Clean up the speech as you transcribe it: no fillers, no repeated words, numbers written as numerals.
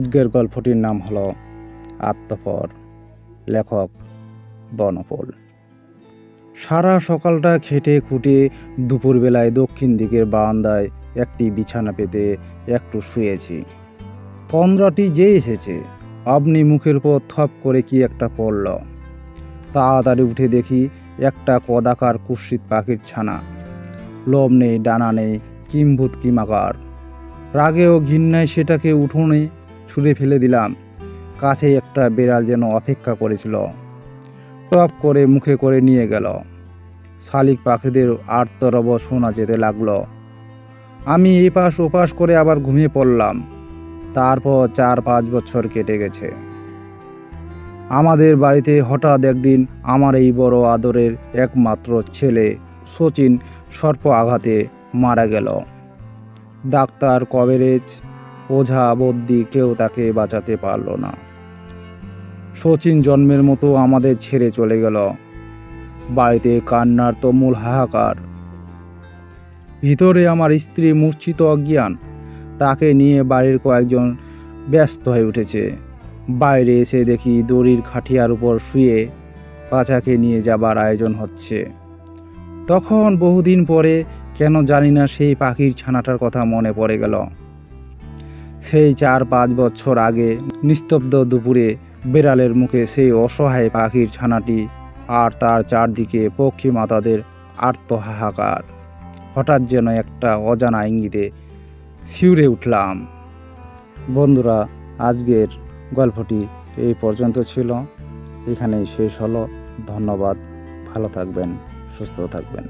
আজকের গল্পটির নাম হলো আত্মপর। লেখক বনফুল। সারা সকালটা খেটে খুঁটে দুপুরবেলায় দক্ষিণ দিকের বারান্দায় একটি বিছানা পেতে একটু শুয়েছি। তন্দ্রাটি যে এসেছে, আপনি মুখের উপর থপ করে কি একটা পড়ল। তাড়াতাড়ি উঠে দেখি একটা কদাকার কুৎসিত পাখির ছানা। লোম নেই, ডানা নেই, কিম্ভূত কিমাকার। রাগে ও ঘৃণায় সেটাকে উঠোনে ছুঁড়ে ফেলে দিলাম। কাছে একটা বেড়াল যেন অপেক্ষা করেছিল, টপ করে মুখে করে নিয়ে গেল। শালিক পাখিদের আর্তরব শোনা যেতে লাগলো। আমি এপাশ ওপাশ করে আবার ঘুমিয়ে পড়লাম। তারপর 4-5 বছর কেটে গেছে। আমাদের বাড়িতে হঠাৎ একদিন আমার এই বড় আদরের একমাত্র ছেলে শচীন সর্প আঘাতে মারা গেল। ডাক্তার, কভারেজ, ওঝা, বদ্যি কেউ তাকে বাঁচাতে পারল না। শচীন জন্মের মতো আমাদের ছেড়ে চলে গেল। বাড়িতে কান্নার তুমুল হাহাকার। ভিতরে আমার স্ত্রী মূর্ছিত অজ্ঞান। তাকে নিয়ে বাড়ির কয়েকজন ব্যস্ত হয়ে উঠেছে। বাইরে এসে দেখি দড়ির খাটিয়ার উপর শুয়ে বাচ্চাকে নিয়ে যাবার আয়োজন হচ্ছে। তখন বহুদিন পরে কেন জানি না সেই পাখির ছানাটার কথা মনে পড়ে গেল। সেই 4-5 বছর আগে নিস্তব্ধ দুপুরে বেড়ালের মুখে সেই অসহায় পাখির ছানাটি, আর তার চারদিকে পক্ষী মাতাদের আর্ত হাহাকার। হঠাৎ যেন একটা অজানা ইঙ্গিতে শিউরে উঠলাম। বন্ধুরা, আজকের গল্পটি এই পর্যন্ত ছিল। এখানেই শেষ হলো। ধন্যবাদ। ভালো থাকবেন, সুস্থ থাকবেন।